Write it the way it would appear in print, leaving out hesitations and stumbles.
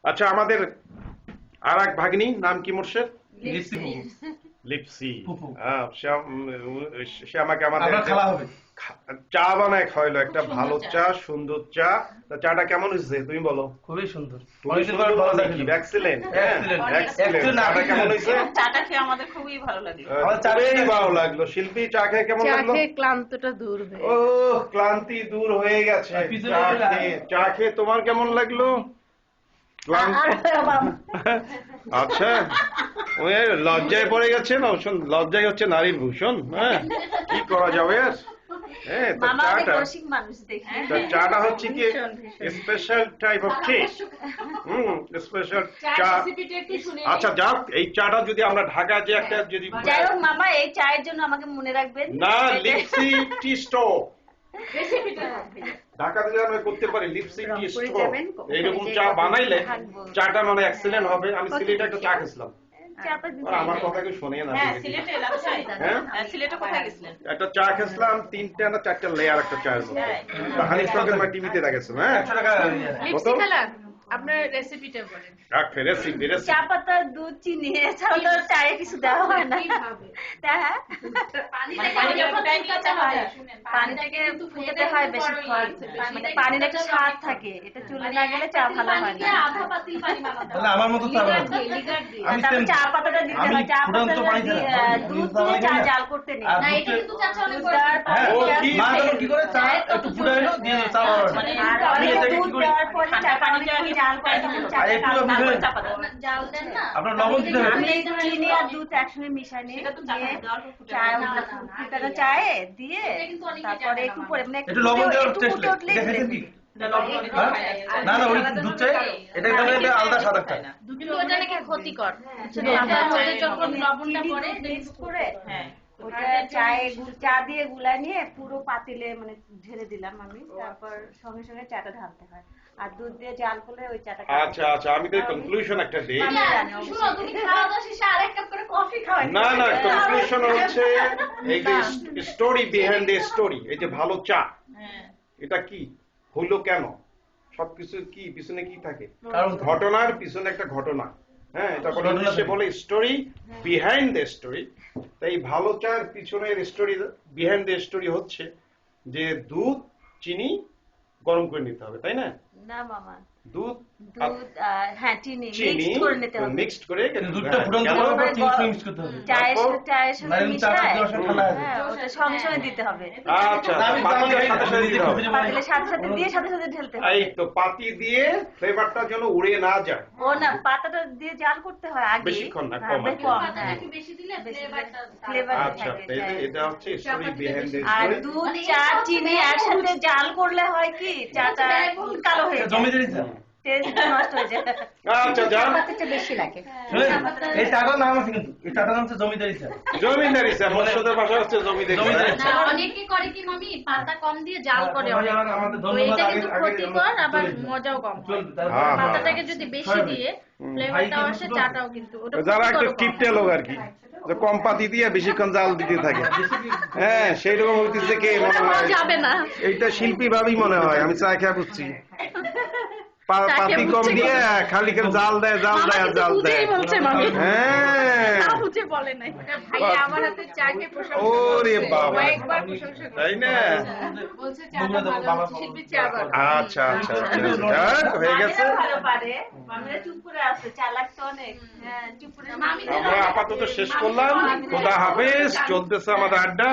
আচ্ছা, আমাদের আর এক ভাগ্নি নাম কি মোর্শেদ? লিপসি। সে আমাকে আমাদের চা বানায় খাওয়াইলো, একটা ভালো চা, সুন্দর চা। তা চাটা কেমন হয়েছে তুমি বলো? খুবই সুন্দর। Excellent, excellent. চাটা কেমন হয়েছে? চাটা খেয়ে আমাদের খুবই ভালো লাগলো। খুবই ভালো লাগলো। শিল্পী, চা খেয়ে কেমন লাগলো? ক্লান্তটা দূর হয়ে ও, ক্লান্তি দূর হয়ে গেছে চা খেয়ে। তোমার কেমন লাগলো? আচ্ছা, ওই লজ্জায় পড়ে গেছে না? লজ্জায় হচ্ছে নারীর ভূষণ। হ্যাঁ, কি করা যাবে আর? হ্যাঁ, তো চাটা হচ্ছে কি special type of T. Special চা। আচ্ছা, যাক, এই চাটা যদি আমরা ঢাকায় যে একটা যদি যাই হোক মামা, এই চায়ের জন্য আমাকে মনে রাখবেন না, লিপসি টি স্টোর ঢাকাতে যেন করতে পারি। লিপসি টি স্টোর এইরকম চা বানাইলে চাটা মানে এক্সিলেন্ট হবে। আমি সিলেটে একটা চা খেয়েছিলাম, আমার কথা কেউ শোনে না। একটা চা খেয়েছিলাম, 3টা না 4টা লেয়ার একটা চায়ের মধ্যে। হানিফ টকের বা টিভিতে দেখেছিলাম। হ্যাঁ, আপনার রেসিপিটা বলেন। রেসিপি চা পাতা, দুধ, চিনি এছাড়া চায়ে কিছু দেওয়া হয় না। পানিটাকে ফুটাতে হয় বেশিক্ষণ, মানে পানির একটা স্বাদ থাকে, এটা চুলে না গেলে চা ভালো হয় না। আমার মতো তারপর চা পাতাটা দিতে হয়। চা পাতা দুধ দিয়ে চা জাল করতে নেই। দুধ দেওয়ার পরে চা পানিটা জাল করে চিনি আর দুধ একসঙ্গে মিশাই নিয়ে চায়ে দিয়ে তারপরে একটু পরে মানে একটু উঠলে ক্ষতিকর। যখন লবণটা পরে করে ওটা চায়ে চা দিয়ে গুলা নিয়ে পুরো পাতিলে মানে ঢেলে দিলাম আমি। তারপর সঙ্গে সঙ্গে চাটা ঢালতে হয়, আর দুধ দিয়ে জাল করলে ওই চাটা। আচ্ছা আচ্ছা, আমি তো কনক্লুশন একটা দেই। শুনো, তুমি খাওয়া দাওয়া শেষে আরেক কাপ করে কফি খাওয়াই। না না, কনক্লুশন হচ্ছে এই যে স্টোরি বিহাইন্ড দ্য স্টোরি। এই যে ভালো চা, এটা কি হলো, কেন, সবকিছু কি পিছনে কি থাকে, ঘটনার পিছনে একটা ঘটনা। হ্যাঁ, এটা বলে ইংলিশে বলে স্টোরি বিহাইন্ড দ্য স্টোরি। তাই ভালো চার পিছনের স্টোরি, বিহাইন্ড দ্য স্টোরি হচ্ছে যে দুধ চিনি গরম করে নিতে হবে, তাই না? না মামা, দুধ হ্যাঁ চিনি মিক্সড করে নিতে হবে। মিক্সড করে দুধটা ফুটন্ত করার পর চিনি মিক্স করতে হবে। চায়ের সাথে মিশায় ওটা সঙ্গে সঙ্গে দিতে হবে। আচ্ছা, পাতিলের সাথে সাথে দিতে হবে। পাতিলের সাথে সাথে দিয়ে সাথে সাথে ঢেলতে হবে। এই তো পাতি দিয়ে ফ্লেভারটা যেন উড়ে না যায়। ও না, পাতাটা দিয়ে জাল করতে হয় আগে, বেশিক্ষণ না, কম। পাতাটা একটু বেশি দিলে ফ্লেভার আচ্ছা, এটা হচ্ছে স্টোরি বিহাইন্ড দ্য আর স্টোরি। দুধ চা চিনি একসাথে জাল করলে হয় কি চাটা কালো হয়ে যায়, টেস্ট নষ্ট হয়ে যায়। আচ্ছা, যান, পাতাটা বেশি লাগে। এই চাটার নাম আছে, কিন্তু এই চাটার নাম হচ্ছে জমিদারি চা। জমিদারি চা, মোর্শেদের ভাষা হচ্ছে জমিদারি চা। অনেকে করে কি মামি, পাতা কম দিয়ে জাল করে অনেক, এটা কিন্তু ক্ষতিকর, আবার মজাও কম হয়। পাতাটাকে যদি বেশি দিয়ে ফ্লেভারটাও আসে, চাটাও কিন্তু যারা একটু টিপটে লোক আর কি, যে কম পাতি দিয়ে বেশিক্ষণ জাল দিতে থাকে। হ্যাঁ, সেই রকম হইতেছে কে মনে হয় যাবে না। এইটা শিল্পী ভাবেই মনে হয়। আমি চা খেয়ে বুঝছি, পাতি কম দিয়ে খালি জাল দেয়, জাল দেয়, জাল দেয়। হ্যাঁ, বলে নাই ভাইয়া, আমার হাতে চা কে প্রশংসা, ওরে বাবা, একবার প্রশংসা করে, তাই না? বলছে চাটা ভালো, শিল্পী চা ভালো। আচ্ছা আচ্ছা, হয়ে গেছে। ভালো পারে, মামিরা চুপ করে আছে, চালাক তো অনেক। হ্যাঁ, চুপ করে। আমরা আপাতত শেষ করলাম। খোদা হাফেজ। চলতেছে আমাদের আড্ডা।